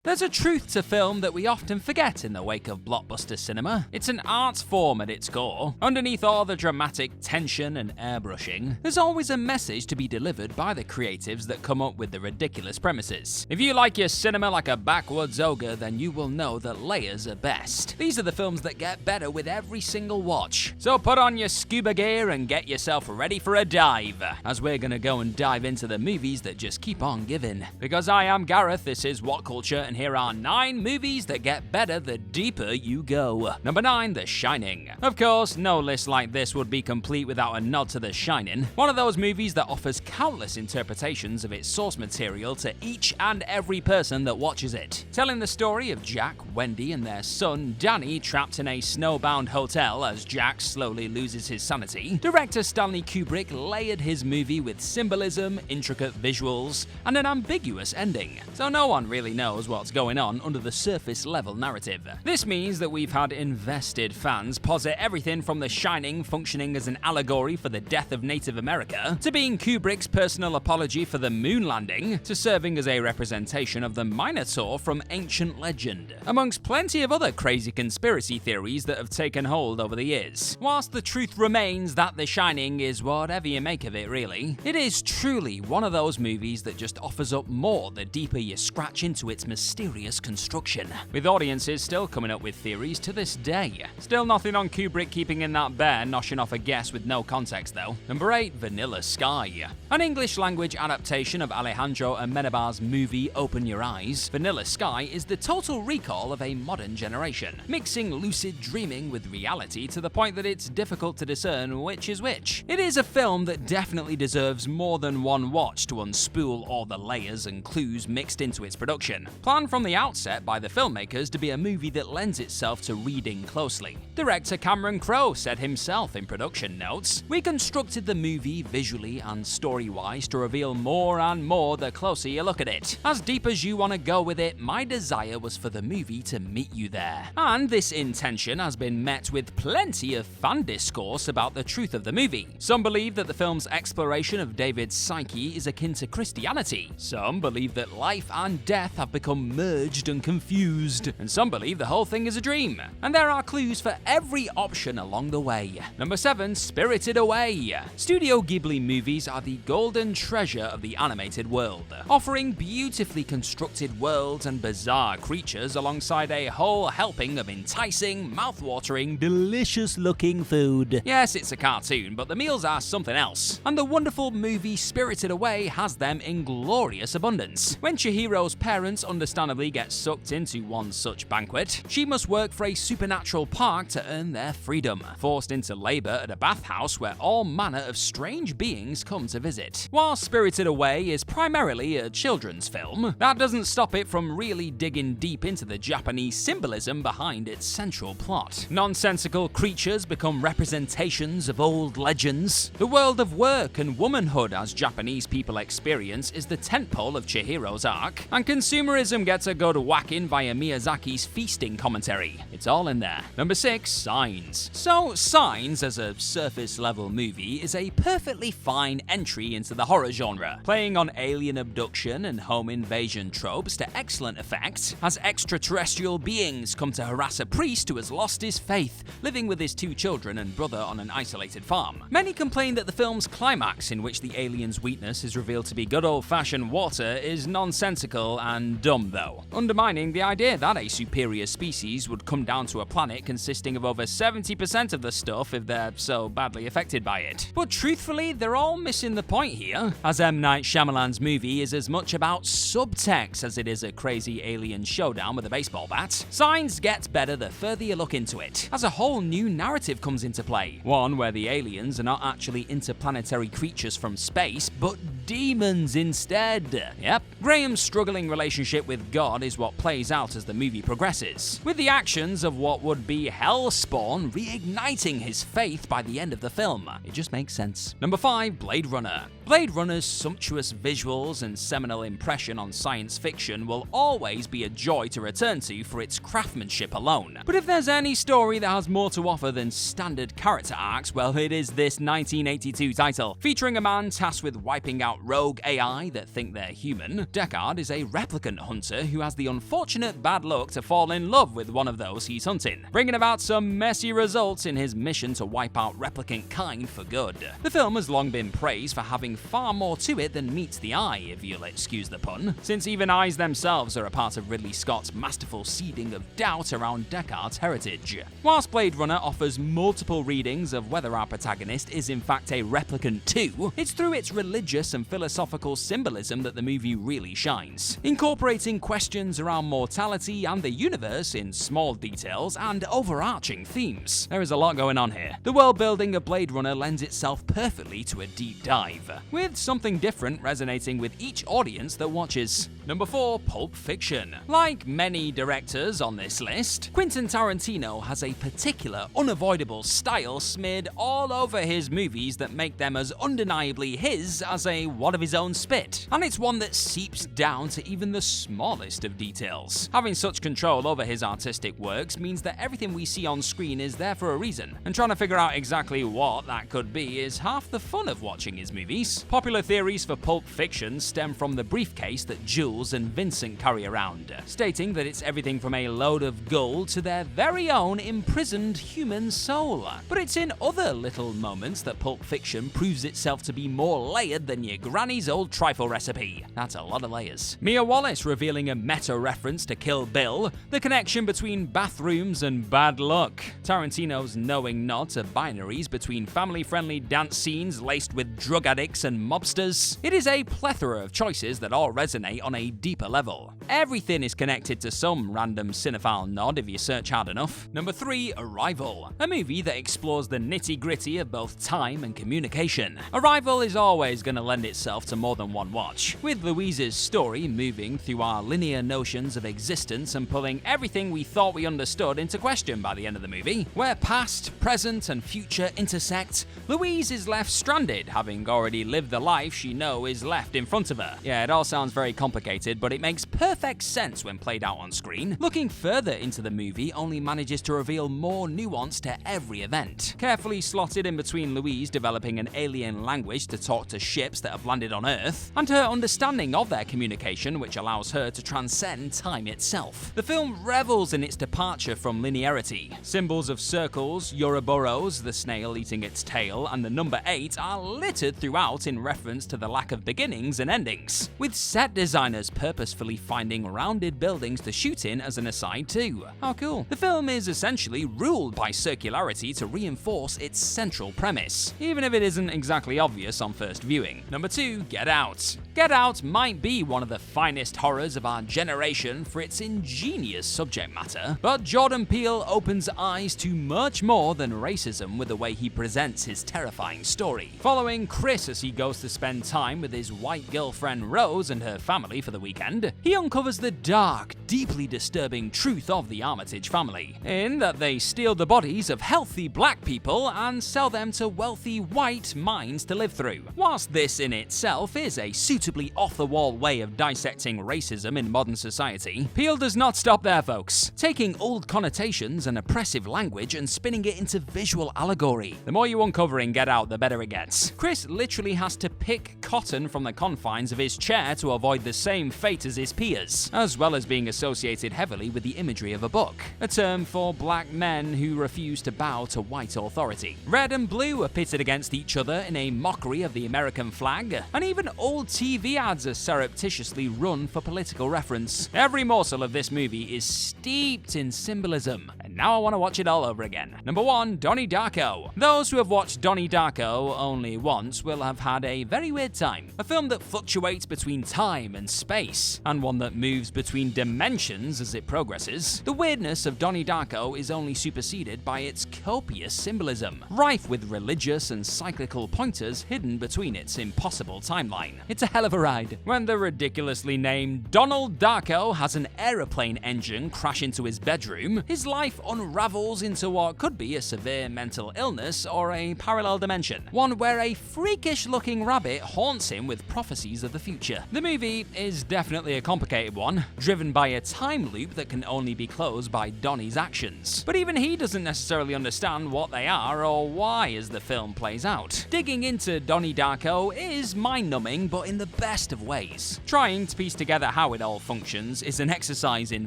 There's a truth to film that we often forget in the wake of blockbuster cinema. It's an art form at its core. Underneath all the dramatic tension and airbrushing, there's always a message to be delivered by the creatives that come up with the ridiculous premises. If you like your cinema like a backwoods ogre, then you will know that layers are best. These are the films that get better with every single watch. So put on your scuba gear and get yourself ready for a dive, as we're gonna go and dive into the movies that just keep on giving. Because I am Gareth, this is What Culture, and here are 9 movies that get better the deeper you go. Number 9, The Shining. Of course, no list like this would be complete without a nod to The Shining, one of those movies that offers countless interpretations of its source material to each and every person that watches it. Telling the story of Jack, Wendy, and their son Danny trapped in a snowbound hotel as Jack slowly loses his sanity, director Stanley Kubrick layered his movie with symbolism, intricate visuals, and an ambiguous ending, so no one really knows what's going on under the surface level narrative. This means that we've had invested fans posit everything from The Shining functioning as an allegory for the death of Native America, to being Kubrick's personal apology for the moon landing, to serving as a representation of the Minotaur from ancient legend, amongst plenty of other crazy conspiracy theories that have taken hold over the years. Whilst the truth remains that The Shining is whatever you make of it really, it is truly one of those movies that just offers up more the deeper you scratch into its mysterious construction, with audiences still coming up with theories to this day. Still nothing on Kubrick keeping in that bear noshing off a guess with no context though. Number 8, Vanilla Sky. An English language adaptation of Alejandro Amenabar's movie Open Your Eyes, Vanilla Sky is the total recall of a modern generation, mixing lucid dreaming with reality to the point that it's difficult to discern which is which. It is a film that definitely deserves more than one watch to unspool all the layers and clues mixed into its production. Planned from the outset by the filmmakers to be a movie that lends itself to reading closely. Director Cameron Crowe said himself in production notes, "We constructed the movie visually and story-wise to reveal more and more the closer you look at it. As deep as you want to go with it, my desire was for the movie to meet you there." And this intention has been met with plenty of fan discourse about the truth of the movie. Some believe that the film's exploration of David's psyche is akin to Christianity. Some believe that life and death have become merged and confused. And some believe the whole thing is a dream. And there are clues for every option along the way. Number 7, Spirited Away. Studio Ghibli movies are the golden treasure of the animated world, offering beautifully constructed worlds and bizarre creatures alongside a whole helping of enticing, mouth-watering, delicious-looking food. Yes, it's a cartoon, but the meals are something else. And the wonderful movie Spirited Away has them in glorious abundance. When Chihiro's parents understandably get sucked into one such banquet, she must work for a supernatural park to earn their freedom, forced into labor at a bathhouse where all manner of strange beings come to visit. While Spirited Away is primarily a children's film, that doesn't stop it from really digging deep into the Japanese symbolism behind its central plot. Nonsensical creatures become representations of old legends. The world of work and womanhood as Japanese people experience is the tentpole of Chihiro's arc, and consumerism gets a good whack-in via Miyazaki's feasting commentary. It's all in there. Number 6, Signs. So, Signs, as a surface-level movie, is a perfectly fine entry into the horror genre, playing on alien abduction and home invasion tropes to excellent effect, as extraterrestrial beings come to harass a priest who has lost his faith, living with his 2 children and brother on an isolated farm. Many complain that the film's climax, in which the alien's weakness is revealed to be good old-fashioned water, is nonsensical and dumb though, undermining the idea that a superior species would come down to a planet consisting of over 70% of the stuff if they're so badly affected by it. But truthfully, they're all missing the point here, as M. Night Shyamalan's movie is as much about subtext as it is a crazy alien showdown with a baseball bat. Signs gets better the further you look into it, as a whole new narrative comes into play, one where the aliens are not actually interplanetary creatures from space, but demons instead. Yep. Graham's struggling relationship with God is what plays out as the movie progresses, with the actions of what would be Hellspawn reigniting his faith by the end of the film. It just makes sense. Number 5, Blade Runner. Blade Runner's sumptuous visuals and seminal impression on science fiction will always be a joy to return to for its craftsmanship alone. But if there's any story that has more to offer than standard character arcs, well, it is this 1982 title. Featuring a man tasked with wiping out rogue AI that think they're human, Deckard is a replicant hunter who has the unfortunate bad luck to fall in love with one of those he's hunting, bringing about some messy results in his mission to wipe out replicant kind for good. The film has long been praised for having far more to it than meets the eye, if you'll excuse the pun, since even eyes themselves are a part of Ridley Scott's masterful seeding of doubt around Deckard's heritage. Whilst Blade Runner offers multiple readings of whether our protagonist is in fact a replicant too, it's through its religious and philosophical symbolism that the movie really shines, incorporating questions around mortality and the universe in small details and overarching themes. There is a lot going on here. The world building of Blade Runner lends itself perfectly to a deep dive, with something different resonating with each audience that watches. Number 4. Pulp Fiction. Like many directors on this list, Quentin Tarantino has a particular, unavoidable style smeared all over his movies that make them as undeniably his as a wad of his own spit. And it's one that seeps down to even the smallest of details. Having such control over his artistic works means that everything we see on screen is there for a reason, and trying to figure out exactly what that could be is half the fun of watching his movies. Popular theories for Pulp Fiction stem from the briefcase that Jules and Vincent carry around, stating that it's everything from a load of gold to their very own imprisoned human soul. But it's in other little moments that Pulp Fiction proves itself to be more layered than your granny's old trifle recipe. That's a lot of layers. Mia Wallace revealing a meta reference to Kill Bill, the connection between bathrooms and bad luck, Tarantino's knowing nod to binaries between family-friendly dance scenes laced with drug addicts and mobsters. It is a plethora of choices that all resonate on a deeper level. Everything is connected to some random cinephile nod if you search hard enough. Number 3. Arrival. A movie that explores the nitty-gritty of both time and communication. Arrival is always going to lend itself to more than one watch, with Louise's story moving through our linear notions of existence and pulling everything we thought we understood into question by the end of the movie. Where past, present, and future intersect, Louise is left stranded, having already lived the life she knows is left in front of her. Yeah, it all sounds very complicated, but it makes perfect sense when played out on screen. Looking further into the movie only manages to reveal more nuance to every event. Carefully slotted in between Louise developing an alien language to talk to ships that have landed on Earth, and her understanding of their communication, which allows her to transcend time itself. The film revels in its departure from linearity. Symbols of circles, Ouroboros, the snail eating its tail, and the number 8 are littered throughout in reference to the lack of beginnings and endings, with set designers purposefully finding rounded buildings to shoot in as an aside too. How cool. The film is essentially ruled by circularity to reinforce its central premise, even if it isn't exactly obvious on first viewing. Number 2. Get Out. Get Out might be one of the finest horrors of our generation for its ingenious subject matter, but Jordan Peele opens eyes to much more than racism with the way he presents his terrifying story. Following Chris as he goes to spend time with his white girlfriend Rose and her family for the weekend, he uncovers the dark, deeply disturbing truth of the Armitage family, in that they steal the bodies of healthy black people and sell them to wealthy white minds to live through. Whilst this in itself is a suitably off-the-wall way of dissecting racism in modern society, Peele does not stop there, folks, taking old connotations and oppressive language and spinning it into visual allegory. The more you uncover in Get Out, the better it gets. Chris literally has to pick cotton from the confines of his chair to avoid the same fate as his peers, as well as being associated heavily with the imagery of a book, a term for black men who refuse to bow to white authority. Red and blue are pitted against each other in a mockery of the American flag, and even old TV ads are surreptitiously run for political reference. Every morsel of this movie is steeped in symbolism, and now I want to watch it all over again. Number 1. Donnie Darko. Those who have watched Donnie Darko only once will have had a very weird time. A film that fluctuates between time and space, and one that moves between dimensions as it progresses. The weirdness of Donnie Darko is only superseded by its copious symbolism, rife with religious and cyclical pointers hidden between its impossible timeline. It's a hell of a ride. When the ridiculously named Donald Darko has an aeroplane engine crash into his bedroom, his life life unravels into what could be a severe mental illness or a parallel dimension, one where a freakish-looking rabbit haunts him with prophecies of the future. The movie is definitely a complicated one, driven by a time loop that can only be closed by Donnie's actions. But even he doesn't necessarily understand what they are or why as the film plays out. Digging into Donnie Darko is mind-numbing, but in the best of ways. Trying to piece together how it all functions is an exercise in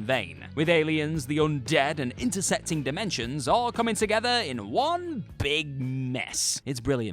vain, with aliens, the undead, and intersecting dimensions all coming together in one big mess. It's brilliant.